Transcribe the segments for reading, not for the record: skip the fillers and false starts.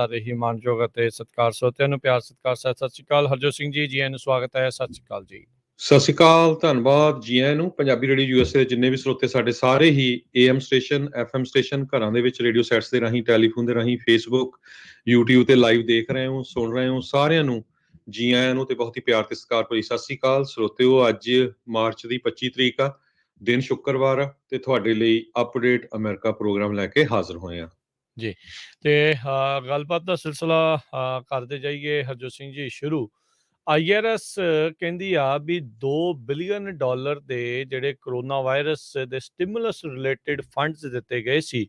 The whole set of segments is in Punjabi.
ਸਾਰੇ ਹੀ ਮਾਨਯੋਗ ਅਤੇ ਸਤਿਕਾਰ ਸਰੋਤਿਆਂ ਨੂੰ ਪਿਆਰ ਸਤਿਕਾਰ ਸਤਿ ਸ਼੍ਰੀ ਅਕਾਲ। ਹਰਜੋਤ ਸਿੰਘ ਜੀ, ਜੀ ਆਇਆਂ ਨੂੰ ਸਵਾਗਤ ਹੈ। ਸਤਿ ਸ਼੍ਰੀ ਅਕਾਲ ਜੀ। ਸਤਿ ਸ਼੍ਰੀ ਅਕਾਲ, ਧੰਨਵਾਦ ਜੀ ਆਇਆਂ ਨੂੰ। ਪੰਜਾਬੀ ਰੇਡੀਓ ਯੂਐਸਏ ਦੇ ਜਿੰਨੇ ਵੀ ਸਰੋਤੇ ਸਾਡੇ ਸਾਰੇ ਹੀ AM ਸਟੇਸ਼ਨ, FM ਸਟੇਸ਼ਨ, ਘਰਾਂ ਦੇ ਵਿੱਚ ਰੇਡੀਓ ਸੈਟਸ ਦੇ ਰਾਹੀਂ, ਟੈਲੀਫੋਨ ਦੇ ਰਾਹੀਂ, ਫੇਸਬੁੱਕ, YouTube ਤੇ ਲਾਈਵ ਦੇਖ ਰਹੇ ਹੋ, ਸੁਣ ਰਹੇ ਹੋ, ਸਾਰਿਆਂ ਨੂੰ ਜੀ ਆਇਆਂ ਨੂੰ ਤੇ ਬਹੁਤ ਹੀ ਪਿਆਰ ਤੇ ਸਤਿਕਾਰ ਭਰੀ ਸਤਿ ਸ਼੍ਰੀ ਅਕਾਲ। ਸਰੋਤਿਓ, ਅੱਜ ਮਾਰਚ ਦੀ 25 ਤਰੀਕ ਆ, ਦਿਨ ਸ਼ੁੱਕਰਵਾਰ ਆ, ਤੇ ਤੁਹਾਡੇ ਲਈ ਅਪਡੇਟ ਅਮਰੀਕਾ ਪ੍ਰੋਗਰਾਮ ਲੈ ਕੇ ਹਾਜ਼ਰ ਹੋਏ ਆ ਜੀ। ਤੇ ਗੱਲਬਾਤ ਦਾ ਸਿਲਸਿਲਾ ਕਰਦੇ ਜਾਈਏ ਹਰਜੋਤ ਸਿੰਘ ਜੀ। ਸ਼ੁਰੂ IRS ਕਹਿੰਦੀ ਆ ਵੀ $2 ਬਿਲੀਅਨ ਦੇ ਜਿਹੜੇ ਕਰੋਨਾ ਵਾਇਰਸ ਦੇ ਸਟਿਮੂਲਸ ਰਿਲੇਟਿਡ ਫੰਡਸ ਦਿੱਤੇ ਗਏ ਸੀ,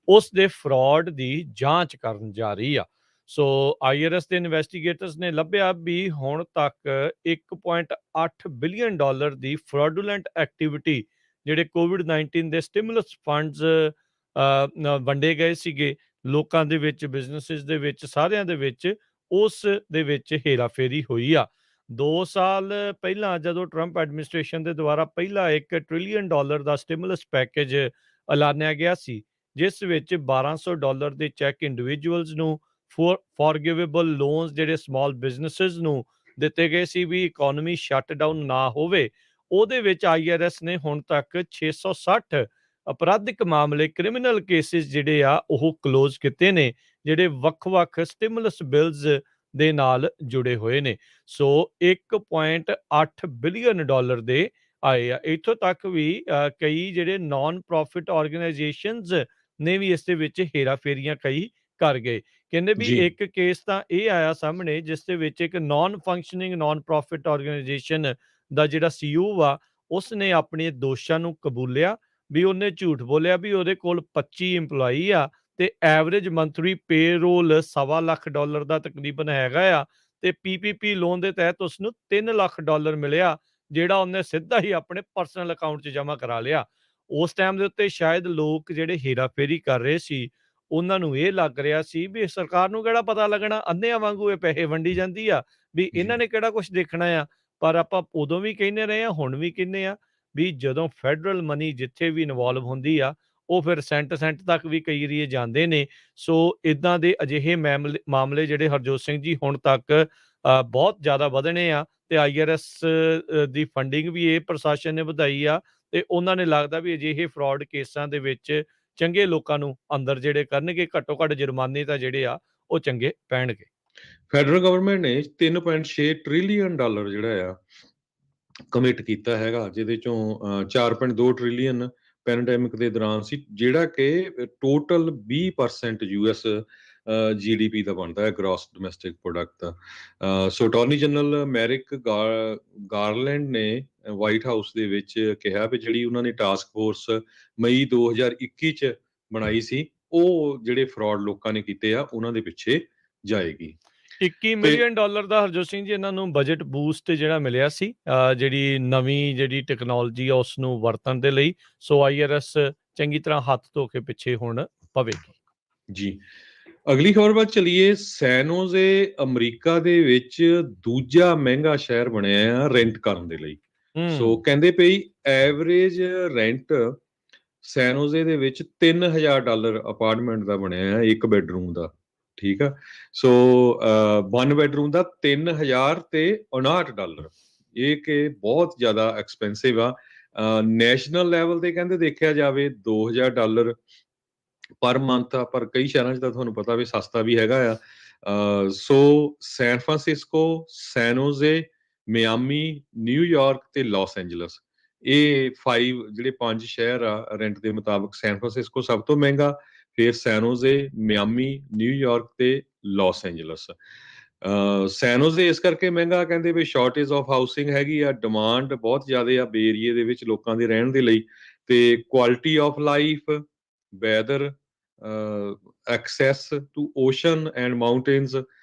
ਉਸ ਦੇ ਫਰਾਡ ਦੀ ਜਾਂਚ ਕਰਨ ਜਾ ਰਹੀ ਆ। ਸੋ IRS ਦੇ ਇਨਵੈਸਟੀਗੇਟਰਸ ਨੇ ਲੱਭਿਆ ਵੀ ਹੁਣ ਤੱਕ $1.8 ਬਿਲੀਅਨ ਦੀ ਫਰਾਡੂਲੈਂਟ ਐਕਟੀਵਿਟੀ ਜਿਹੜੇ COVID-19 ਦੇ ਸਟਿਮੂਲਸ ਫੰਡਸ ਵੰਡੇ ਗਏ ਸੀਗੇ ਲੋਕਾਂ ਦੇ ਵਿੱਚ, ਬਿਜ਼ਨਸਿਸ ਦੇ ਵਿੱਚ, ਸਾਰਿਆਂ ਦੇ ਵਿੱਚ, ਉਸ ਦੇ ਵਿੱਚ ਹੇਰਾਫੇਰੀ ਹੋਈ ਆ। 2 ਸਾਲ ਪਹਿਲਾਂ ਜਦੋਂ ਟਰੰਪ ਐਡਮਿਨਿਸਟ੍ਰੇਸ਼ਨ ਦੇ ਦੁਆਰਾ ਪਹਿਲਾ $1 ਟ੍ਰਿਲੀਅਨ ਦਾ ਸਟਿਮੂਲਸ ਪੈਕੇਜ ਐਲਾਨਿਆ ਗਿਆ ਸੀ, ਜਿਸ ਵਿੱਚ $1200 ਦੇ ਚੈੱਕ ਇੰਡੀਵਿਜੂਅਲਸ ਨੂੰ, ਫੋਰਗਿਵੇਬਲ ਲੋਨਸ ਜਿਹੜੇ ਸਮਾਲ ਬਿਜ਼ਨਸਿਸ ਨੂੰ ਦਿੱਤੇ ਗਏ ਸੀ ਵੀ ਇਕੋਨਮੀ ਸ਼ਟ ਡਾਊਨ ਨਾ ਹੋਵੇ। ਉਹਦੇ ਵਿੱਚ IRS ਨੇ ਹੁਣ ਤੱਕ 660 ਅਪਰਾਧਿਕ ਮਾਮਲੇ, ਕ੍ਰਿਮੀਨਲ ਕੇਸਿਸ ਜਿਹੜੇ ਆ ਉਹ ਕਲੋਜ਼ ਕੀਤੇ ਨੇ, ਜਿਹੜੇ ਵੱਖ-ਵੱਖ ਸਟਿਮੂਲਸ ਬਿਲਸ ਦੇ ਨਾਲ ਜੁੜੇ ਹੋਏ ਨੇ। ਸੋ $1.8 ਬਿਲੀਅਨ ਦੇ ਆਏ ਆ। ਇੱਥੋਂ ਤੱਕ ਵੀ ਕਈ ਜਿਹੜੇ ਨਾਨ ਪ੍ਰੋਫਿਟ ਆਰਗੇਨਾਈਜੇਸ਼ਨਸ ਨੇ ਵੀ ਇਸ ਦੇ ਵਿੱਚ ਹੇਰਾਫੇਰੀਆਂ ਕਈ ਕਰ ਗਏ। ਕਹਿੰਦੇ ਵੀ ਇੱਕ ਕੇਸ ਤਾਂ ਇਹ ਆਇਆ ਸਾਹਮਣੇ ਜਿਸ ਦੇ ਵਿੱਚ ਇੱਕ non functioning non profit organisation ਦਾ ਜਿਹੜਾ CEO ਆ, ਉਸਨੇ ਆਪਣੇ ਦੋਸ਼ਾਂ ਨੂੰ ਕਬੂਲਿਆ ਵੀ ਉਹਨੇ ਝੂਠ ਬੋਲਿਆ ਵੀ ਉਹਦੇ ਕੋਲ 25 EMPLOYEE ਆ ਤੇ ਐਵਰੇਜ ਮੰਥਲੀ ਪੇਰੋਲ $1.25 ਲੱਖ ਦਾ ਤਕਰੀਬਨ ਹੈਗਾ ਆ, ਤੇ PPP ਲੋਨ ਦੇ ਤਹਿਤ ਉਸਨੂੰ $3 ਲੱਖ ਮਿਲਿਆ, ਜਿਹੜਾ ਉਹਨੇ ਸਿੱਧਾ ਹੀ ਆਪਣੇ ਪਰਸਨਲ ਅਕਾਊਂਟ 'ਚ ਜਮ੍ਹਾਂ ਕਰਾ ਲਿਆ। ਉਸ ਟਾਈਮ ਦੇ ਉੱਤੇ ਸ਼ਾਇਦ ਲੋਕ ਜਿਹੜੇ ਹੇਰਾਫੇਰੀ ਕਰ ਰਹੇ ਸੀ, ਉਹਨਾਂ ਨੂੰ ਇਹ ਲੱਗ ਰਿਹਾ ਸੀ ਵੀ ਸਰਕਾਰ ਨੂੰ ਕਿਹੜਾ ਪਤਾ ਲੱਗਣਾ, ਅੰਨਿਆਂ ਵਾਂਗੂ ਇਹ ਪੈਸੇ ਵੰਡੀ ਜਾਂਦੀ ਆ, ਵੀ ਇਹਨਾਂ ਨੇ ਕਿਹੜਾ ਕੁਝ ਦੇਖਣਾ ਆ। ਪਰ ਆਪਾਂ ਉਦੋਂ ਵੀ ਕਹਿੰਦੇ ਰਹੇ ਆ, ਹੁਣ ਵੀ ਕਹਿੰਦੇ ਆ ਵੀ ਜਦੋਂ ਫੈਡਰਲ ਮਨੀ ਜਿੱਥੇ ਵੀ ਇਨਵੋਲਵ ਹੁੰਦੀ ਆ, ਉਹ ਫਿਰ ਸੈਂਟ ਤੱਕ ਵੀ ਕਈ ਏਰੀਏ ਜਾਂਦੇ ਨੇ। ਸੋ ਇਦਾਂ ਦੇ ਅਜਿਹੇ ਮਾਮਲੇ ਜਿਹੜੇ ਹਰਜੋਤ ਸਿੰਘ ਜੀ ਹੁਣ ਤੱਕ ਬਹੁਤ ਜ਼ਿਆਦਾ ਵਧਣੇ ਆ, ਤੇ IRS ਦੀ ਫੰਡਿੰਗ ਵੀ ਇਹ ਪ੍ਰਸ਼ਾਸਨ ਨੇ ਵਧਾਈ ਆ, ਤੇ ਉਹਨਾਂ ਨੇ ਲੱਗਦਾ ਵੀ ਅਜਿਹੇ ਫਰਾਡ ਕੇਸਾਂ ਦੇ ਵਿੱਚ ਚੰਗੇ ਲੋਕਾਂ ਨੂੰ ਅੰਦਰ ਜਿਹੜੇ ਕਰਨਗੇ, ਘੱਟੋ ਘੱਟ ਜੁਰਮਾਨੇ ਤਾਂ ਜਿਹੜੇ ਆ ਉਹ ਚੰਗੇ ਪੈਣਗੇ। ਫੈਡਰਲ ਗਵਰਨਮੈਂਟ ਨੇ $3.6 ਟ੍ਰਿਲੀਅਨ ਜਿਹੜਾ ਆ ਕਮਿਟ ਕੀਤਾ ਹੈਗਾ, ਜਿਹਦੇ ਚੋਂ 4.2 ਟ੍ਰਿਲੀਅਨ ਪੈਂਡੈਮਿਕ ਦੇ ਦੌਰਾਨ ਸੀ, ਜਿਹੜਾ ਕਿ ਟੋਟਲ 20% US GDP ਦਾ ਬਣਦਾ ਹੈ, ਗ੍ਰੋਸ ਡੋਮੈਸਟਿਕ ਪ੍ਰੋਡਕਟ ਦਾ। ਸੋ ਅਟਾਰਨੀ ਜਨਰਲ ਮੈਰਿਕ ਗਾਰਲੈਂਡ ਨੇ ਵਾਈਟ ਹਾਊਸ ਦੇ ਵਿੱਚ ਕਿਹਾ ਵੀ ਜਿਹੜੀ ਉਹਨਾਂ ਨੇ ਟਾਸਕ ਫੋਰਸ ਮਈ 2021 ਚ ਬਣਾਈ ਸੀ, ਉਹ ਜਿਹੜੇ ਫਰਾਡ ਲੋਕਾਂ ਨੇ ਕੀਤੇ ਆ ਉਹਨਾਂ ਦੇ ਪਿੱਛੇ ਜਾਏਗੀ। $21 ਮਿਲੀਅਨ ਦਾ ਹਰਜੋਤ ਸਿੰਘ ਜੀ ਇਹਨਾਂ ਨੂੰ ਬਜਟ ਬੂਸਟ ਜਿਹੜਾ ਮਿਲਿਆ ਸੀ, ਜਿਹੜੀ ਨਵੀਂ ਜਿਹੜੀ ਟੈਕਨੋਲੋਜੀ ਆ ਉਸ ਨੂੰ ਵਰਤਣ ਦੇ ਲਈ। ਸੋ IRS ਚੰਗੀ ਤਰ੍ਹਾਂ ਹੱਥ ਧੋ ਕੇ ਪਿੱਛੇ ਹੁਣ ਪਵੇਗੀ ਜੀ। ਅਗਲੀ ਖਬਰ ਵੱਲ ਚਲੀਏ। ਸੈਨੋਜ਼ੇ ਅਮਰੀਕਾ ਦੇ ਵਿੱਚ ਦੂਜਾ ਮਹਿੰਗਾ ਸ਼ਹਿਰ ਬਣਿਆ ਆ ਰੈਂਟ ਕਰਨ ਦੇ ਲਈ। ਸੋ ਕਹਿੰਦੇ ਪਈ ਐਵਰੇਜ ਰੈਂਟ ਸੈਨੋਜ਼ੇ ਦੇ ਵਿੱਚ $3000 ਅਪਾਰਟਮੈਂਟ ਦਾ ਬਣਿਆ ਆ, 1 ਬੈਡਰੂਮ ਦਾ। ਠੀਕ ਆ। ਸੋ 1 ਬੈਡਰੂਮ ਦਾ $3059, ਇਹ ਕਿ ਬਹੁਤ ਜ਼ਿਆਦਾ ਐਕਸਪੈਂਸਿਵ ਆ। ਨੈਸ਼ਨਲ ਲੈਵਲ ਤੇ ਕਹਿੰਦੇ ਦੇਖਿਆ ਜਾਵੇ $2000 ਪਰ ਮੰਥ ਆ, ਪਰ ਕਈ ਸ਼ਹਿਰਾਂ 'ਚ ਤਾਂ ਤੁਹਾਨੂੰ ਪਤਾ ਵੀ ਸਸਤਾ ਵੀ ਹੈਗਾ ਆ। ਸੋ ਸੈਨ ਫਰਾਂਸਿਸਕੋ, ਸੈਨੋਜ਼ੇ, ਮਿਆਮੀ, ਨਿਊਯਾਰਕ ਤੇ ਲਾਸ ਐਂਜਲਸ, ਇਹ 5 ਸ਼ਹਿਰ ਆ ਰੈਂਟ ਦੇ ਮੁਤਾਬਕ। ਸੈਨ ਫਰਾਂਸਿਸਕੋ ਸਭ ਤੋਂ ਮਹਿੰਗਾ, ਫਿਰ ਸੈਨੋਜ਼ੇ, ਮਿਆਮੀ, ਨਿਊਯਾਰਕ ਤੇ ਲਾਸ ਐਂਜਲਸ। ਸੈਨੋਜ਼ੇ ਇਸ ਕਰਕੇ ਮਹਿੰਗਾ ਕਹਿੰਦੇ ਵੀ ਸ਼ਾਰਟੇਜ ਆਫ ਹਾਊਸਿੰਗ ਹੈਗੀ ਆ, ਡਿਮਾਂਡ ਬਹੁਤ ਜ਼ਿਆਦਾ ਆ ਬੇ ਏਰੀਏ ਦੇ ਵਿੱਚ ਲੋਕਾਂ ਦੇ ਰਹਿਣ ਦੇ ਲਈ, ਤੇ quality of life, weather, access to ocean and mountains,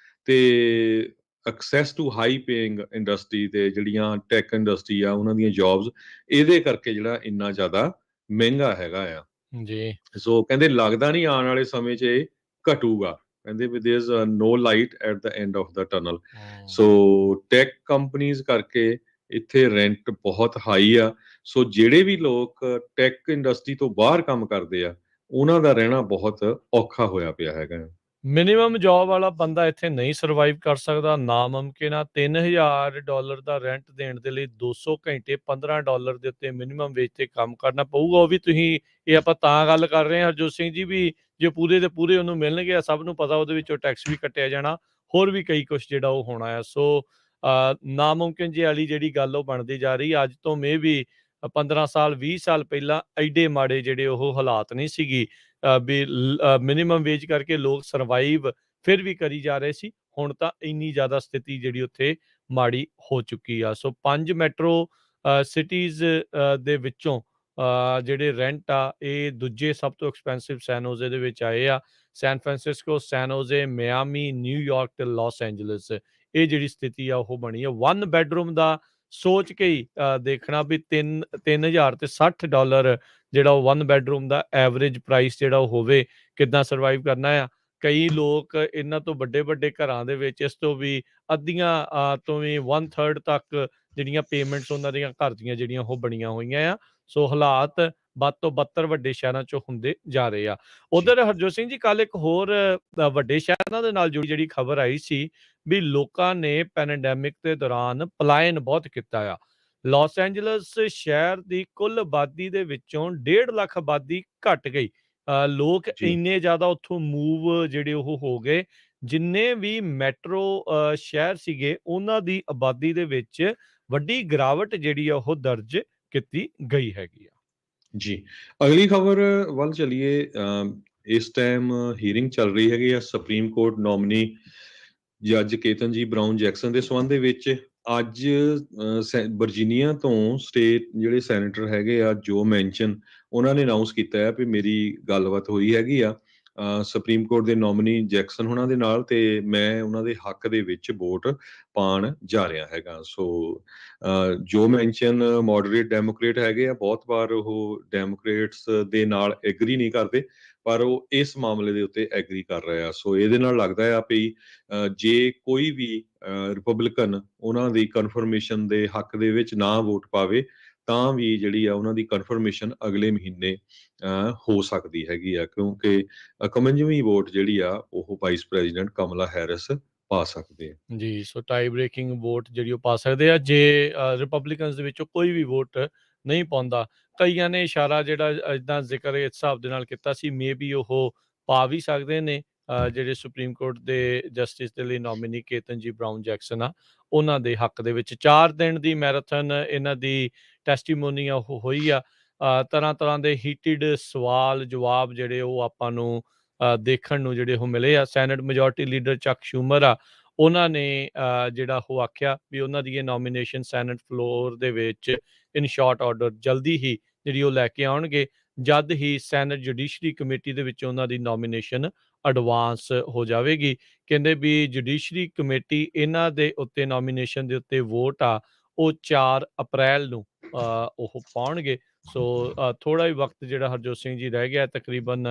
ਤੇ access to high paying industry, ਤੇ ਜਿਹੜੀਆਂ ਟੈਕ ਇੰਡਸਟਰੀ ਆ ਉਹਨਾਂ ਦੀਆਂ ਜੌਬਸ, ਇਹਦੇ ਕਰਕੇ ਜਿਹੜਾ ਇੰਨਾ ਜ਼ਿਆਦਾ ਮਹਿੰਗਾ ਹੈਗਾ ਆ ਜੀ। ਸੋ ਕਹਿੰਦੇ ਲੱਗਦਾ ਨਹੀਂ ਆਉਣ ਵਾਲੇ ਸਮੇਂ 'ਚ ਇਹ ਘਟੂਗਾ, ਕਹਿੰਦੇ ਵੀ there is no light at the end of the tunnel. So tech companies ਕਰਕੇ ਇੱਥੇ ਰੈਂਟ ਬਹੁਤ ਹਾਈ ਆ। ਸੋ ਜਿਹੜੇ ਵੀ ਲੋਕ ਟੈਕ ਇੰਡਸਟਰੀ ਤੋਂ ਬਾਹਰ ਕੰਮ ਕਰਦੇ ਆ, ਉਹਨਾਂ ਦਾ ਰਹਿਣਾ ਬਹੁਤ ਔਖਾ ਹੋਇਆ ਪਿਆ ਹੈਗਾ। ਮਿਨੀਮਮ ਜੌਬ ਵਾਲਾ ਬੰਦਾ ਇੱਥੇ ਨਹੀਂ ਸਰਵਾਈਵ ਕਰ ਸਕਦਾ, ਨਾਮੁਮਕਿਨ ਆ। $3000 ਦਾ ਰੈਂਟ ਦੇਣ ਦੇ ਲਈ 200 ਘੰਟੇ $15 ਦੇ ਉੱਤੇ ਮਿਨੀਮਮ ਵੇਜ ਤੇ ਕੰਮ ਕਰਨਾ ਪਊਗਾ। ਉਹ ਵੀ ਤੁਸੀਂ, ਇਹ ਆਪਾਂ ਤਾਂ ਗੱਲ ਕਰ ਰਹੇ ਹਾਂ ਹਰਜੋਤ ਸਿੰਘ ਜੀ, ਵੀ ਜੇ ਪੂਰੇ ਦੇ ਪੂਰੇ ਉਹਨੂੰ ਮਿਲਣਗੇ, ਸਭ ਨੂੰ ਪਤਾ ਉਹਦੇ ਵਿੱਚੋਂ ਟੈਕਸ ਵੀ ਕੱਟਿਆ ਜਾਣਾ, ਹੋਰ ਵੀ ਕਈ ਕੁਛ ਜਿਹੜਾ ਉਹ ਹੋਣਾ ਆ। ਸੋ ਨਾਮੁਮਕਿਨ ਜਿਹੀ ਵਾਲੀ ਜਿਹੜੀ ਗੱਲ ਉਹ ਬਣਦੀ ਜਾ ਰਹੀ ਅੱਜ ਤੋਂ ਮੇ ਵੀ 15 ਸਾਲ 20 ਸਾਲ ਪਹਿਲਾਂ ਐਡੇ ਮਾੜੇ ਜਿਹੜੇ ਉਹ ਹਾਲਾਤ ਨਹੀਂ ਸੀਗੀ ਵੀ ਮਿਨੀਮਮ ਵੇਜ ਕਰਕੇ ਲੋਕ ਸਰਵਾਈਵ ਫਿਰ ਵੀ ਕਰੀ ਜਾ ਰਹੇ ਸੀ। ਹੁਣ ਤਾਂ ਇੰਨੀ ਜ਼ਿਆਦਾ ਸਥਿਤੀ ਜਿਹੜੀ ਉੱਥੇ ਮਾੜੀ ਹੋ ਚੁੱਕੀ ਆ। ਸੋ 5 ਮੈਟਰੋ ਸਿਟੀਜ਼ ਦੇ ਵਿੱਚੋਂ ਜਿਹੜੇ ਰੈਂਟ ਆ ਇਹ ਦੂਜੇ ਸਭ ਤੋਂ ਐਕਸਪੈਂਸਿਵ ਸੈਨ ਹੋਜ਼ੇ ਦੇ ਵਿੱਚ ਆਏ ਆ। ਸੈਨ ਫਰਾਂਸਿਸਕੋ, ਸੈਨ ਹੋਜ਼ੇ, ਮਿਆਮੀ, ਨਿਊਯਾਰਕ ਤੇ ਲਾਸ ਐਂਜਲਸ, ਇਹ ਜਿਹੜੀ ਸਥਿਤੀ ਆ ਉਹ ਬਣੀ ਆ। 1 ਬੈਡਰੂਮ ਦਾ ਸੋਚ ਕੇ ਹੀ ਦੇਖਣਾ ਵੀ 3000 ਤੇ $60 ਜਿਹੜਾ ਉਹ 1 ਬੈਡਰੂਮ ਦਾ ਐਵਰੇਜ ਪ੍ਰਾਈਸ ਜਿਹੜਾ ਉਹ ਹੋਵੇ, ਕਿੱਦਾਂ ਸਰਵਾਈਵ ਕਰਨਾ ਆ। ਕਈ ਲੋਕ ਇਹਨਾਂ ਤੋਂ ਵੱਡੇ-ਵੱਡੇ ਘਰਾਂ ਦੇ ਵਿੱਚ ਇਸ ਤੋਂ ਵੀ ਅੱਧੀਆਂ ਤੋਂ ਵੀ 1/3 ਤੱਕ ਜਿਹੜੀਆਂ ਪੇਮੈਂਟਸ ਉਹਨਾਂ ਦੀਆਂ ਘਰ ਦੀਆਂ ਜਿਹੜੀਆਂ ਉਹ ਬਣੀਆਂ ਹੋਈਆਂ ਆ। ਸੋ ਹਾਲਾਤ ਬਦ ਤੋਂ ਬੱਤਰ ਵੱਡੇ ਸ਼ਹਿਰਾਂ 'ਚੋਂ ਹੁੰਦੇ ਜਾ ਰਹੇ ਆ। ਜੀ, ਉਧਰ ਹਰਜੋਤ ਸਿੰਘ ਜੀ, ਕੱਲ੍ਹ ਇੱਕ ਹੋਰ ਵੱਡੇ ਸ਼ਹਿਰਾਂ ਦੇ ਨਾਲ ਜੁੜੀ ਜਿਹੜੀ ਖਬਰ ਆਈ ਸੀ ਵੀ ਲੋਕਾਂ ਨੇ ਪੈਂਡੈਮਿਕ ਦੇ ਦੌਰਾਨ ਪਲਾਇਨ ਬਹੁਤ ਕੀਤਾ ਆ। ਲਾਸ ਐਂਜਲਸ ਸ਼ਹਿਰ ਦੀ ਕੁੱਲ ਆਬਾਦੀ ਦੇ ਵਿੱਚੋਂ 1.5 ਲੱਖ ਆਬਾਦੀ ਘੱਟ ਗਈ। ਲੋਕ ਜੀ, ਇੰਨੇ ਜ਼ਿਆਦਾ ਉੱਥੋਂ ਮੂਵ ਜਿਹੜੇ ਉਹ ਹੋ ਗਏ, ਜਿੰਨੇ ਵੀ ਮੈਟਰੋ ਸ਼ਹਿਰ ਸੀਗੇ ਉਹਨਾਂ ਦੀ ਆਬਾਦੀ ਦੇ ਵਿੱਚ ਵੱਡੀ ਗਿਰਾਵਟ ਜਿਹੜੀ ਆ ਉਹ ਦਰਜ ਕੀਤੀ ਗਈ ਹੈਗੀ ਆ। ਜੀ। ਅਗਲੀ ਖਬਰ ਵੱਲ ਚਲੀਏ। ਇਸ ਟਾਈਮ ਹੀਅਰਿੰਗ ਚੱਲ ਰਹੀ ਹੈਗੀ ਆ ਸੁਪਰੀਮ ਕੋਰਟ ਨੋਮੀਨੀ ਜੱਜ ਕੇਤਨਜੀ ਬਰਾਊਨ ਜੈਕਸਨ ਦੇ ਸੰਬੰਧ ਦੇ ਵਿੱਚ। ਅੱਜ ਵਰਜੀਨੀਆ ਤੋਂ ਸਟੇਟ ਜਿਹੜੇ ਸੈਨੇਟਰ ਹੈਗੇ ਆ ਜੋ ਮੈਨਸ਼ਨ, ਉਹਨਾਂ ਨੇ ਅਨਾਉਂਸ ਕੀਤਾ ਹੈ ਵੀ ਮੇਰੀ ਗੱਲਬਾਤ ਹੋਈ ਹੈਗੀ ਆ ਸੁਪਰੀਮ ਕੋਰਟ ਦੇ ਨੋਮੀਨੀ ਜੈਕਸਨ ਉਹਨਾਂ ਦੇ ਨਾਲ, ਤੇ ਮੈਂ ਉਹਨਾਂ ਦੇ ਹੱਕ ਦੇ ਵਿੱਚ ਵੋਟ ਪਾਉਣ ਜਾ ਰਿਹਾ ਹੈਗਾ। ਸੋ ਜੋ ਮੈਨਸ਼ਨ ਮੋਡਰੇਟ ਡੈਮੋਕ੍ਰੇਟ ਹੈਗੇ ਆ, ਬਹੁਤ ਵਾਰ ਉਹ ਡੈਮੋਕ੍ਰੇਟਸ ਦੇ ਨਾਲ ਐਗਰੀ ਨਹੀਂ ਕਰਦੇ, ਪਰ ਉਹ ਇਸ ਮਾਮਲੇ ਦੇ ਉੱਤੇ ਐਗਰੀ ਕਰ ਰਹੇ ਆ। ਸੋ ਇਹਦੇ ਨਾਲ ਲੱਗਦਾ ਆ ਵੀ ਜੇ ਕੋਈ ਵੀ ਰਿਪਬਲਿਕਨ ਉਹਨਾਂ ਦੀ ਕਨਫਰਮੇਸ਼ਨ ਦੇ ਹੱਕ ਦੇ ਵਿੱਚ ਨਾ ਵੋਟ ਪਾਵੇ, ਤਾਂ ਵੀ ਜਿਹੜੀ ਆ ਉਹਨਾਂ ਦੀ ਕਨਫਰਮੇਸ਼ਨ ਅਗਲੇ ਮਹੀਨੇ ਹੋ ਸਕਦੀ ਹੈਗੀ ਆ, ਕਿਉਂਕਿ 51ਵੀਂ ਵੋਟ ਜਿਹੜੀ ਆ ਉਹ ਵਾਈਸ ਪ੍ਰੈਜ਼ੀਡੈਂਟ ਕਮਲਾ ਹੈਰਿਸ ਪਾ ਸਕਦੇ ਆ। ਜੀ, ਸੋ ਟਾਈ ਬ੍ਰੇਕਿੰਗ ਵੋਟ ਜਿਹੜੀ ਉਹ ਪਾ ਸਕਦੇ ਆ ਜੇ ਰਿਪਬਲਿਕਨਸ ਦੇ ਵਿੱਚੋਂ ਕੋਈ ਵੀ ਵੋਟ ਨਹੀਂ ਪਾਉਂਦਾ। ਕਈਆਂ ਨੇ ਇਸ਼ਾਰਾ ਜਿਹੜਾ ਇੱਦਾਂ ਜ਼ਿਕਰ ਇਸ ਹਿਸਾਬ ਦੇ ਨਾਲ ਕੀਤਾ ਸੀ, ਮੇ ਬੀ ਉਹ ਪਾ ਵੀ ਸਕਦੇ ਨੇ ਜਿਹੜੇ ਸੁਪਰੀਮ ਕੋਰਟ ਦੇ ਜਸਟਿਸ ਦੇ ਲਈ ਨੋਮੀਨੀ ਕੇਤਨਜੀ ਬਰਾਊਨ ਜੈਕਸਨ ਆ, ਉਹਨਾਂ ਦੇ ਹੱਕ ਦੇ ਵਿੱਚ 4 ਦਿਨ ਦੀ ਮੈਰਾਥਨ ਇਹਨਾਂ ਦੀ ਟੈਸਟੀਮੋਨੀ ਆ ਉਹ ਹੋਈ ਆ। ਤਰ੍ਹਾਂ-ਤਰ੍ਹਾਂ ਦੇ ਹੀਟਿਡ ਸਵਾਲ ਜਵਾਬ ਜਿਹੜੇ ਉਹ ਆਪਾਂ ਨੂੰ ਦੇਖਣ ਨੂੰ ਜਿਹੜੇ ਉਹ ਮਿਲੇ ਆ। ਸੈਨੇਟ ਮੈਜੋਰਟੀ ਲੀਡਰ ਚੱਕ ਸ਼ੂਮਰ ਆ, ਉਹਨਾਂ ਨੇ ਜਿਹੜਾ ਉਹ ਆਖਿਆ ਵੀ ਉਹਨਾਂ ਦੀ ਇਹ ਨੋਮੀਨੇਸ਼ਨ ਸੈਨੇਟ ਫਲੋਰ ਦੇ ਵਿੱਚ ਇਨ ਸ਼ਾਰਟ ਆਰਡਰ ਜਲਦੀ ਹੀ ਜਿਹੜੀ ਉਹ ਲੈ ਕੇ ਆਉਣਗੇ, ਜਦ ਹੀ ਸੈਨੇਟ ਜੁਡੀਸ਼ਰੀ ਕਮੇਟੀ ਦੇ ਵਿੱਚ ਉਹਨਾਂ ਦੀ ਨੋਮੀਨੇਸ਼ਨ ਐਡਵਾਂਸ ਹੋ ਜਾਵੇਗੀ। ਕਹਿੰਦੇ ਵੀ ਜੁਡੀਸ਼ਰੀ ਕਮੇਟੀ ਇਹਨਾਂ ਦੇ ਉੱਤੇ ਨੋਮੀਨੇਸ਼ਨ ਦੇ ਉੱਤੇ ਵੋਟ ਆ ਉਹ 4 ਅਪ੍ਰੈਲ ਨੂੰ ਉਹ ਪਾਉਣਗੇ। ਸੋ ਥੋੜ੍ਹਾ ਹੀ ਵਕਤ ਜਿਹੜਾ ਹਰਜੋਤ ਸਿੰਘ ਜੀ ਰਹਿ ਗਿਆ, ਤਕਰੀਬਨ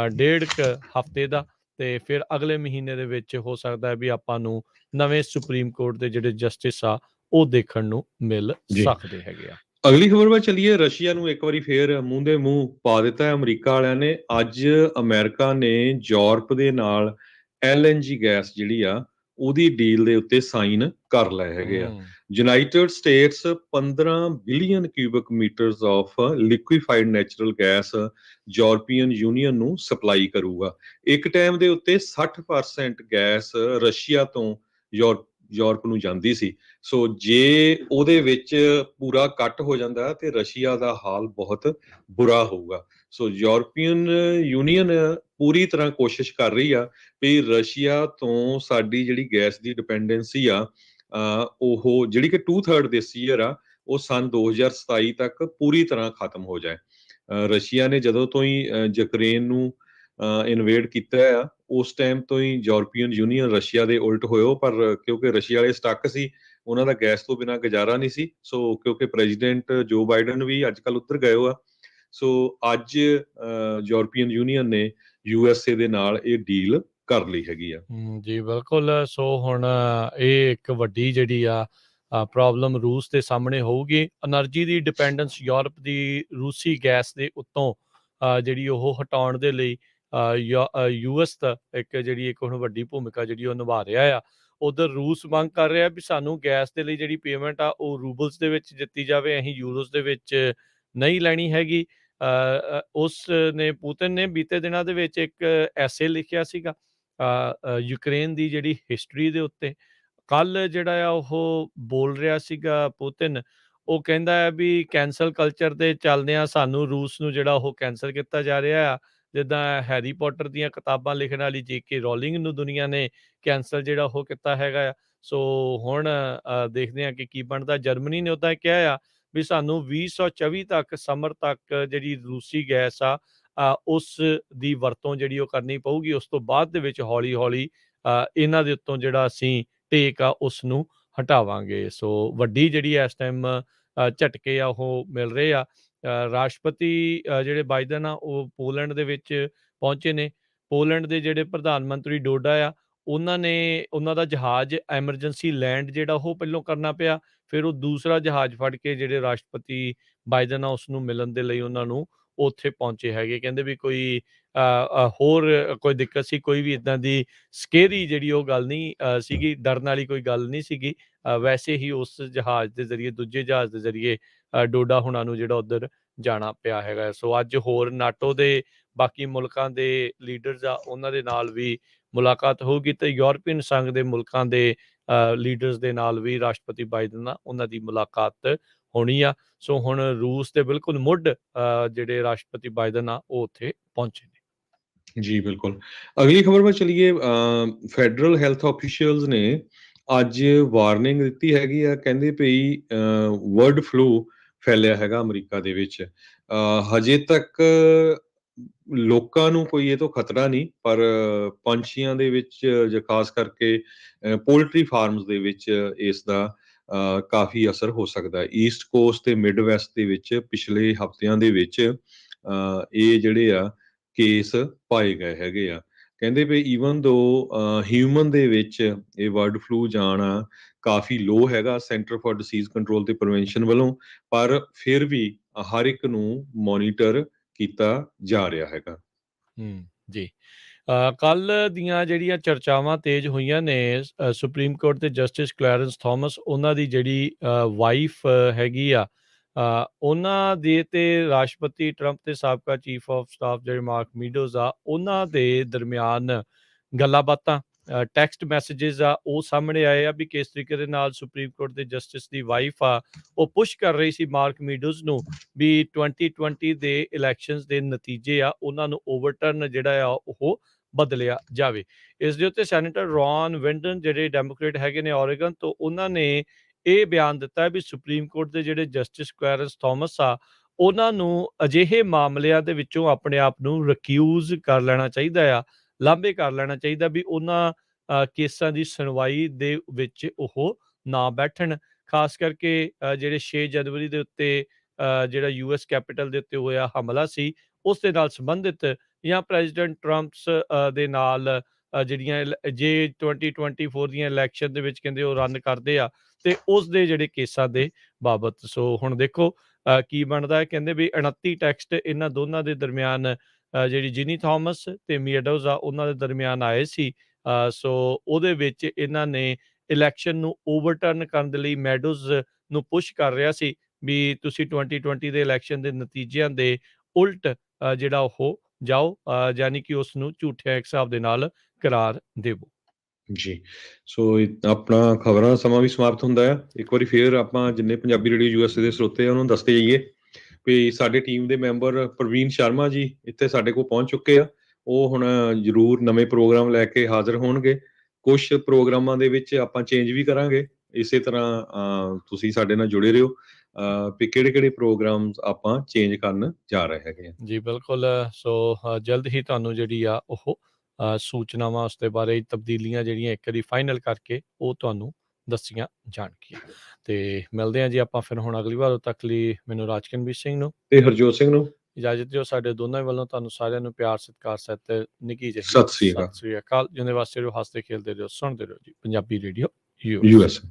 1.5 ਹਫ਼ਤੇ ਦਾ, ਤੇ ਫਿਰ ਅਗਲੇ ਮਹੀਨੇ ਦੇ ਵਿੱਚ ਹੋ ਸਕਦਾ ਹੈ ਵੀ ਆਪਾਂ ਨੂੰ ਨਵੇਂ ਸੁਪਰੀਮ ਕੋਰਟ ਦੇ ਜਿਹੜੇ ਜਸਟਿਸ ਆ ਉਹ ਦੇਖਣ ਨੂੰ ਮਿਲ ਜੀ। ਸਕਦੇ ਹੈਗੇ ਆ। ਅਗਲੀ ਖਬਰ ਵੱਲ ਚੱਲੀਏ। ਰਸ਼ੀਆ ਨੂੰ ਇੱਕ ਵਾਰੀ ਫੇਰ ਮੂੰਹ ਦੇ ਮੂੰਹ ਪਾ ਦਿੱਤਾ ਹੈ ਅਮਰੀਕਾ ਵਾਲਿਆਂ ਨੇ। ਅੱਜ ਅਮਰੀਕਾ ਨੇ ਯੂਰਪ ਦੇ ਨਾਲ ਐਲਐਨਜੀ ਗੈਸ ਜਿਹੜੀ ਆ ਉਹਦੀ ਡੀਲ ਦੇ ਉੱਤੇ ਸਾਈਨ ਕਰ ਲਏ ਹੈਗੇ ਆ। United States 15 billion cubic metres of liquefied natural gas European Union ਨੂੰ ਸਪਲਾਈ ਕਰੂਗਾ। ਇੱਕ ਟਾਈਮ ਦੇ ਉੱਤੇ 60% ਗੈਸ ਰਸ਼ੀਆ ਤੋਂ ਯੂਰਪ ਨੂੰ ਜਾਂਦੀ ਸੀ। ਸੋ ਜੇ ਉਹਦੇ ਵਿੱਚ ਪੂਰਾ ਕੱਟ ਹੋ ਜਾਂਦਾ ਤੇ ਰਸ਼ੀਆ ਦਾ ਹਾਲ ਬਹੁਤ ਬੁਰਾ ਹੋਊਗਾ। ਸੋ ਯੂਰਪੀਅਨ ਯੂਨੀਅਨ ਪੂਰੀ ਤਰ੍ਹਾਂ ਕੋਸ਼ਿਸ਼ ਕਰ ਰਹੀ ਆ ਵੀ ਰਸ਼ੀਆ ਤੋਂ ਸਾਡੀ ਜਿਹੜੀ ਗੈਸ ਦੀ ਡਿਪੈਂਡੈਂਸੀ ਆ ਉਹ ਜਿਹੜੀ ਕਿ 2/3 ਦਿਸ ਈਅਰ ਆ, ਉਹ ਸਨ 2027 ਤੱਕ ਪੂਰੀ ਤਰ੍ਹਾਂ ਖਤਮ ਹੋ ਜਾਏ। ਰਸ਼ੀਆ ਨੇ ਜਦੋਂ ਤੋਂ ਹੀ ਯੂਕਰੇਨ ਨੂੰ ਇਨਵੇਡ ਕੀਤਾ ਆ, ਉਸ ਟਾਈਮ ਤੋਂ ਹੀ ਯੂਰਪੀਅਨ ਯੂਨੀਅਨ ਰਸ਼ੀਆ ਦੇ ਉਲਟ ਹੋਇਓ, ਪਰ ਕਿਉਂਕਿ ਰਸ਼ੀਆ ਵਾਲੇ ਸਟੱਕ ਸੀ, ਉਹਨਾਂ ਦਾ ਗੈਸ ਤੋਂ ਬਿਨਾਂ ਗੁਜ਼ਾਰਾ ਨਹੀਂ ਸੀ। ਸੋ ਕਿਉਂਕਿ ਪ੍ਰੈਜ਼ੀਡੈਂਟ ਜੋ ਬਾਈਡਨ ਵੀ ਅੱਜ ਕੱਲ੍ਹ ਉੱਤਰ ਗਏ ਆ, ਸੋ ਅੱਜ ਯੂਰਪੀਅਨ ਯੂਨੀਅਨ ਨੇ ਯੂਐਸਏ ਦੇ ਨਾਲ ਇਹ ਡੀਲ ਕਰ ਲਈ ਹੈਗੀ ਆ। ਜੀ ਬਿਲਕੁਲ। ਸੋ ਹੁਣ ਇਹ ਇੱਕ ਵੱਡੀ ਜਿਹੜੀ ਆ ਪ੍ਰੋਬਲਮ ਰੂਸ ਦੇ ਸਾਹਮਣੇ ਹੋਊਗੀ। ਐਨਰਜੀ ਦੀ ਡਿਪੈਂਡੈਂਸ ਯੂਰਪ ਦੀ ਰੂਸੀ ਗੈਸ ਦੇ ਉੱਤੋਂ ਜਿਹੜੀ ਉਹ ਹਟਾਉਣ ਦੇ ਲਈ ਯੂਐਸ ਦਾ ਇੱਕ ਹੁਣ ਵੱਡੀ ਭੂਮਿਕਾ ਜਿਹੜੀ ਉਹ ਨਿਭਾ ਰਿਹਾ ਆ। ਉਧਰ ਰੂਸ ਮੰਗ ਕਰ ਰਿਹਾ ਵੀ ਸਾਨੂੰ ਗੈਸ ਦੇ ਲਈ ਜਿਹੜੀ ਪੇਮੈਂਟ ਆ ਉਹ ਰੂਬਲਸ ਦੇ ਵਿੱਚ ਦਿੱਤੀ ਜਾਵੇ, ਅਸੀਂ ਯੂਰੋਸ ਦੇ ਵਿੱਚ ਨਹੀਂ ਲੈਣੀ ਹੈਗੀ। ਉਸ ਨੇ ਪੁਤਿਨ ਨੇ ਬੀਤੇ ਦਿਨਾਂ ਦੇ ਵਿੱਚ ਇੱਕ ਐਸੇ ਲਿਖਿਆ ਸੀਗਾ ਯੂਕਰੇਨ ਦੀ ਜਿਹੜੀ ਹਿਸਟਰੀ ਦੇ ਉੱਤੇ। ਕੱਲ ਜਿਹੜਾ ਆ ਉਹ ਬੋਲ ਰਿਹਾ ਸੀਗਾ ਪੁਤਿਨ, ਉਹ ਕਹਿੰਦਾ ਹੈ ਵੀ ਕੈਂਸਲ ਕਲਚਰ ਦੇ ਚੱਲਦਿਆਂ ਸਾਨੂੰ ਰੂਸ ਨੂੰ ਜਿਹੜਾ ਉਹ ਕੈਂਸਲ ਕੀਤਾ ਜਾ ਰਿਹਾ ਆ। ਜਿੱਦਾਂ ਹੈਰੀ ਪੋਟਰ ਦੀਆਂ ਕਿਤਾਬਾਂ ਲਿਖਣ ਵਾਲੀ ਜੇ.ਕੇ. ਰੋਲਿੰਗ ਨੂੰ ਦੁਨੀਆ ਨੇ ਕੈਂਸਲ ਜਿਹੜਾ ਉਹ ਕੀਤਾ ਹੈਗਾ ਆ। ਸੋ ਹੁਣ ਦੇਖਦੇ ਹਾਂ ਕਿ ਕੀ ਬਣਦਾ। ਜਰਮਨੀ ਨੇ ਉੱਦਾਂ ਕਿਹਾ ਆ ਵੀ ਸਾਨੂੰ 2024 ਤੱਕ ਸਮਰ ਤੱਕ ਜਿਹੜੀ ਰੂਸੀ ਗੈਸ ਆ ਉਸ ਦੀ ਵਰਤੋਂ ਜਿਹੜੀ ਉਹ ਕਰਨੀ ਪਊਗੀ। ਉਸ ਤੋਂ ਬਾਅਦ ਦੇ ਵਿੱਚ ਹੌਲੀ ਹੌਲੀ ਇਹਨਾਂ ਦੇ ਉੱਤੋਂ ਜਿਹੜਾ ਅਸੀਂ ਟੇਕ ਆ ਉਸ ਨੂੰ ਹਟਾਵਾਂਗੇ। ਸੋ ਵੱਡੀ ਜਿਹੜੀ ਇਸ ਟਾਈਮ ਝਟਕੇ ਆ ਉਹ ਮਿਲ ਰਹੇ ਆ। ਰਾਸ਼ਟਰਪਤੀ ਜਿਹੜੇ ਬਾਈਡਨ ਆ ਉਹ ਪੋਲੈਂਡ ਦੇ ਵਿੱਚ ਪਹੁੰਚੇ ਨੇ। ਪੋਲੈਂਡ ਦੇ ਜਿਹੜੇ ਪ੍ਰਧਾਨ ਮੰਤਰੀ ਡੋਡਾ ਆ ਉਹਨਾਂ ਦਾ ਜਹਾਜ਼ ਐਮਰਜੈਂਸੀ ਲੈਂਡ ਜਿਹੜਾ ਉਹ ਪਹਿਲੋਂ ਕਰਨਾ ਪਿਆ। ਫਿਰ ਉਹ ਦੂਸਰਾ ਜਹਾਜ਼ ਫੜ ਕੇ ਜਿਹੜੇ ਰਾਸ਼ਟਰਪਤੀ ਬਾਈਡਨ ਆ ਉਸ ਨੂੰ ਮਿਲਣ ਦੇ ਲਈ ਉਹਨਾਂ ਨੂੰ ਉੱਥੇ ਪਹੁੰਚੇ ਹੈਗੇ। ਕਹਿੰਦੇ ਵੀ ਕੋਈ ਹੋਰ ਕੋਈ ਦਿੱਕਤ ਸੀ, ਕੋਈ ਵੀ ਇੱਦਾਂ ਦੀ ਸਕੇਰੀ ਜਿਹੜੀ ਉਹ ਗੱਲ ਨਹੀਂ ਸੀਗੀ, ਡਰਨ ਵਾਲੀ ਕੋਈ ਗੱਲ ਨਹੀਂ ਸੀਗੀ। ਵੈਸੇ ਹੀ ਉਸ ਜਹਾਜ਼ ਦੇ ਜ਼ਰੀਏ, ਦੂਜੇ ਜਹਾਜ਼ ਦੇ ਜ਼ਰੀਏ ਡੋਡਾ ਹੁਣਾਂ ਨੂੰ ਜਿਹੜਾ ਉੱਧਰ ਜਾਣਾ ਪਿਆ ਹੈਗਾ। ਸੋ ਅੱਜ ਹੋਰ ਨਾਟੋ ਦੇ ਬਾਕੀ ਮੁਲਕਾਂ ਦੇ ਲੀਡਰਸ ਆ ਉਹਨਾਂ ਦੇ ਨਾਲ ਵੀ ਮੁਲਾਕਾਤ ਹੋਊਗੀ ਤੇ ਯੂਰਪੀਅਨ ਸੰਘ ਦੇ ਮੁਲਕਾਂ ਦੇ ਲੀਡਰਸ ਦੇ ਨਾਲ ਵੀ ਰਾਸ਼ਟਰਪਤੀ ਬਾਈਡਨ ਨਾਲ ਉਹਨਾਂ ਦੀ ਮੁਲਾਕਾਤ ਹੋਣੀ ਆ। ਸੋ ਹੁਣ ਰੂਸ ਦੇ ਬਿਲਕੁਲ ਮੁੱਢ ਜਿਹੜੇ ਰਾਸ਼ਟਰਪਤੀ ਬਾਈਡਨ ਆ ਉਹ ਉੱਥੇ ਪਹੁੰਚੇ ਨੇ। ਜੀ ਬਿਲਕੁਲ। ਅਗਲੀ ਖਬਰ ਵੱਲ ਚਲੀਏ। ਫੈਡਰਲ ਹੈਲਥ ਆਫੀਸ਼ੀਅਲਸ ਨੇ ਅੱਜ ਵਾਰਨਿੰਗ ਦਿੱਤੀ ਹੈਗੀ ਆ। ਕਹਿੰਦੇ ਪਈ ਬਰਡ ਫਲੂ ਫੈਲਿਆ ਹੈਗਾ ਅਮਰੀਕਾ ਦੇ ਵਿੱਚ। ਹਜੇ ਤੱਕ ਲੋਕਾਂ ਨੂੰ ਕੋਈ ਇਹ ਤੋਂ ਖਤਰਾ ਨਹੀਂ, ਪਰ ਪੰਛੀਆਂ ਦੇ ਵਿੱਚ ਜਾਂ ਖਾਸ ਕਰਕੇ ਪੋਲਟਰੀ ਫਾਰਮਸ ਦੇ ਵਿੱਚ ਇਸ ਦਾ ਕਾਫੀ ਅਸਰ ਹੋ ਸਕਦਾ ਹੈ। ਈਸਟ ਕੋਸਟ ਤੇ ਮਿਡ ਵੈਸਟ ਦੇ ਵਿੱਚ ਪਿਛਲੇ ਹਫ਼ਤਿਆਂ ਦੇ ਵਿੱਚ ਇਹ ਜਿਹੜੇ ਆ ਕੇਸ ਪਾਏ ਗਏ ਹੈਗੇ ਆ। ਕਹਿੰਦੇ ਵੀ ਈਵਨ ਦੋ ਹਿਊਮਨ ਦੇ ਵਿੱਚ ਇਹ ਬਰਡ ਫਲੂ ਜਾਣਾ ਕਾਫੀ ਲੋ ਹੈਗਾ ਸੈਂਟਰ ਫਾਰ ਡਿਸੀਜ਼ ਕੰਟਰੋਲ ਤੇ ਪ੍ਰੀਵੈਂਸ਼ਨ ਵੱਲੋਂ, ਪਰ ਫਿਰ ਵੀ ਹਰ ਇੱਕ ਨੂੰ ਮੋਨੀਟਰ ਕੀਤਾ ਜਾ ਰਿਹਾ ਹੈਗਾ। ਜੀ। ਕੱਲ ਦੀਆਂ ਜਿਹੜੀਆਂ ਚਰਚਾਵਾਂ ਤੇਜ਼ ਹੋਈਆਂ ਨੇ ਸੁਪਰੀਮ ਕੋਰਟ ਦੇ ਜਸਟਿਸ ਕਲੈਰੈਂਸ ਥਾਮਸ ਉਹਨਾਂ ਦੀ ਜਿਹੜੀ ਵਾਈਫ ਹੈਗੀ ਆ ਉਹਨਾਂ ਦੇ ਤੇ ਰਾਸ਼ਟਰਪਤੀ ਟਰੰਪ ਤੇ ਸਾਬਕਾ ਚੀਫ ਆਫ ਸਟਾਫ ਜਿਹੜੇ ਮਾਰਕ ਮੀਡੋਜ਼ ਆ ਉਹਨਾਂ ਦੇ ਦਰਮਿਆਨ ਗੱਲਾਂ ਬਾਤਾਂ ਟੈਕਸਟ ਮੈਸੇजेस ਆ ਉਹ ਸਾਹਮਣੇ ਆਏ ਆ ਵੀ ਕਿਸ ਤਰੀਕੇ ਦੇ ਨਾਲ ਸੁਪਰੀਮ ਕੋਰਟ ਦੇ ਜਸਟਿਸ ਦੀ ਵਾਈਫ ਆ ਉਹ ਪੁਸ਼ ਕਰ ਰਹੀ ਸੀ ਮਾਰਕ ਮੀਡੋਜ਼ ਨੂੰ ਵੀ 2020 ਦੇ ਇਲੈਕਸ਼ਨਸ ਦੇ ਨਤੀਜੇ ਆ ਉਹਨਾਂ ਨੂੰ ਓਵਰਟਰਨ ਜਿਹੜਾ ਆ ਉਹ ਬਦਲਿਆ ਜਾਵੇ। ਇਸ ਦੇ ਉੱਤੇ ਸੈਨੇਟਰ ਰੌਨ ਵਿੰਡਨ ਜਿਹੜੇ ਡੈਮੋਕ੍ਰੇਟ ਹੈਗੇ ਨੇ ਓਰੇਗਨ ਤੋਂ, ਉਹਨਾਂ ਨੇ ਇਹ ਬਿਆਨ ਦਿੱਤਾ ਵੀ ਸੁਪਰੀਮ ਕੋਰਟ ਦੇ ਜਿਹੜੇ ਜਸਟਿਸ ਕਲੈਰੈਂਸ ਥਾਮਸ ਆ ਉਹਨਾਂ ਨੂੰ ਅਜਿਹੇ ਮਾਮਲਿਆਂ ਦੇ ਵਿੱਚੋਂ ਆਪਣੇ ਆਪ ਨੂੰ ਰਿਕਿਊਜ਼ ਕਰ ਲੈਣਾ ਚਾਹੀਦਾ ਆ, ਲਾਂਭੇ ਕਰ ਲੈਣਾ ਚਾਹੀਦਾ ਵੀ ਉਹਨਾਂ ਕੇਸਾਂ ਦੀ ਸੁਣਵਾਈ ਦੇ ਵਿੱਚ ਉਹ ਨਾ ਬੈਠਣ। ਖਾਸ ਕਰਕੇ ਜਿਹੜੇ 6 ਜਨਵਰੀ ਦੇ ਉੱਤੇ ਜਿਹੜਾ ਯੂਐਸ ਕੈਪੀਟਲ ਦੇ ਉੱਤੇ ਹੋਇਆ ਹਮਲਾ ਸੀ ਉਸ ਦੇ ਨਾਲ ਸੰਬੰਧਿਤ ਜਾਂ ਪ੍ਰੈਜ਼ੀਡੈਂਟ ਟਰੰਪਸ ਦੇ ਨਾਲ ਜਿਹੜੀਆਂ ਜੇ 2024 ਦੀਆਂ ਇਲੈਕਸ਼ਨ ਦੇ ਵਿੱਚ ਕਹਿੰਦੇ ਉਹ ਰਨ ਕਰਦੇ ਆ ਤੇ ਉਸ ਦੇ ਜਿਹੜੇ ਕੇਸਾਂ ਦੇ ਬਾਬਤ। ਸੋ ਹੁਣ ਦੇਖੋ ਕੀ ਬਣਦਾ ਹੈ। ਕਹਿੰਦੇ ਵੀ 29 ਟੈਕਸਟ ਇਹਨਾਂ ਦੋਨਾਂ ਦੇ ਦਰਮਿਆਨ ਜਿਹੜੀ ਜਿਨੀ ਥਾਮਸ ਤੇ ਮੀਡੋਜ਼ ਆ ਉਹਨਾਂ ਦੇ ਦਰਮਿਆਨ ਆਏ ਸੀ। ਸੋ ਉਹਦੇ ਵਿੱਚ ਇਹਨਾਂ ਨੇ ਇਲੈਕਸ਼ਨ ਨੂੰ ਓਵਰਟਰਨ ਕਰਨ ਦੇ ਲਈ ਮੈਡੋਜ਼ ਨੂੰ ਪੁਸ਼ ਕਰ ਰਿਹਾ ਸੀ ਵੀ ਤੁਸੀਂ 2020 ਦੇ ਇਲੈਕਸ਼ਨ ਦੇ ਨਤੀਜਿਆਂ ਦੇ ਉਲਟ ਜਿਹੜਾ ਉਹ ਜਾਓ, ਯਾਨੀ ਕਿ ਉਸ ਨੂੰ ਝੂਠਿਆ ਇੱਕ ਹਿਸਾਬ ਦੇ ਨਾਲ ਕਰਾਰ ਦੇਵੋ। ਜੀ। ਸੋ ਆਪਣਾ ਖਬਰਾਂ ਦਾ ਸਮਾਂ ਵੀ ਸਮਾਪਤ ਹੁੰਦਾ ਆ। ਇੱਕ ਵਾਰੀ ਫੇਰ ਆਪਾਂ ਜਿੰਨੇ ਪੰਜਾਬੀ ਰੇਡੀਓ ਯੂਐਸਏ ਦੇ ਸਰੋਤੇ ਆ ਉਹਨੂੰ ਦੱਸਦੇ ਜਾਈਏ ਵੀ ਸਾਡੇ ਟੀਮ ਦੇ ਮੈਂਬਰ ਪ੍ਰਵੀਨ ਸ਼ਰਮਾ ਜੀ ਇੱਥੇ ਸਾਡੇ ਕੋਲ ਪਹੁੰਚ ਚੁੱਕੇ ਆ। ਉਹ ਹੁਣ ਜ਼ਰੂਰ ਨਵੇਂ ਪ੍ਰੋਗਰਾਮ ਲੈ ਕੇ ਹਾਜ਼ਰ ਹੋਣਗੇ। ਕੁਝ ਪ੍ਰੋਗਰਾਮਾਂ ਦੇ ਵਿੱਚ ਆਪਾਂ ਚੇਂਜ ਵੀ ਕਰਾਂਗੇ। ਇਸੇ ਤਰ੍ਹਾਂ ਤੁਸੀਂ ਸਾਡੇ ਨਾਲ ਜੁੜੇ ਰਹੋ ਵੀ ਕਿਹੜੇ ਪ੍ਰੋਗਰਾਮਸ ਆਪਾਂ ਚੇਂਜ ਕਰਨ ਜਾ ਰਹੇ ਹੈਗੇ ਆ। ਜੀ ਬਿਲਕੁਲ। ਸੋ ਜਲਦ ਹੀ ਤੁਹਾਨੂੰ ਜਿਹੜੀ ਆ ਉਹ ਸੂਚਨਾਵਾਂ ਉਸ ਦੇ ਬਾਰੇ ਤਬਦੀਲੀਆਂ ਜਿਹੜੀਆਂ ਇੱਕ ਵਾਰੀ ਫਾਈਨਲ ਕਰਕੇ ਉਹ ਤੁਹਾਨੂੰ ਦੱਸੀਆਂ ਜਾਣਗੀਆਂ। ਤੇ ਮਿਲਦੇ ਹਾਂ ਜੀ ਆਪਾਂ ਫਿਰ ਹੁਣ ਅਗਲੀ ਵਾਰ। ਉਦੋਂ ਤੱਕ ਲਈ ਮੈਨੂੰ ਰਾਜਕਨਵੀਰ ਸਿੰਘ ਨੂੰ ਤੇ ਹਰਜੋਤ ਸਿੰਘ ਨੂੰ ਇਜਾਜ਼ਤ ਦਿਓ। ਸਾਡੇ ਦੋਨਾਂ ਵੱਲੋਂ ਤੁਹਾਨੂੰ ਸਾਰਿਆਂ ਨੂੰ ਪਿਆਰ ਸਤਿਕਾਰ ਸਹਿਤ ਨਿੱਘੀ ਜਿਹੀ ਸਤਿ ਸ੍ਰੀ ਅਕਾਲ। ਜਿਉਂਦੇ ਵਾਸਤੇ ਰਹੋ, ਹੱਸਦੇ ਖੇਲਦੇ ਰਹੋ, ਸੁਣਦੇ ਰਹੋ ਜੀ ਪੰਜਾਬੀ ਰੇਡੀਓ ਯੂਐਸ।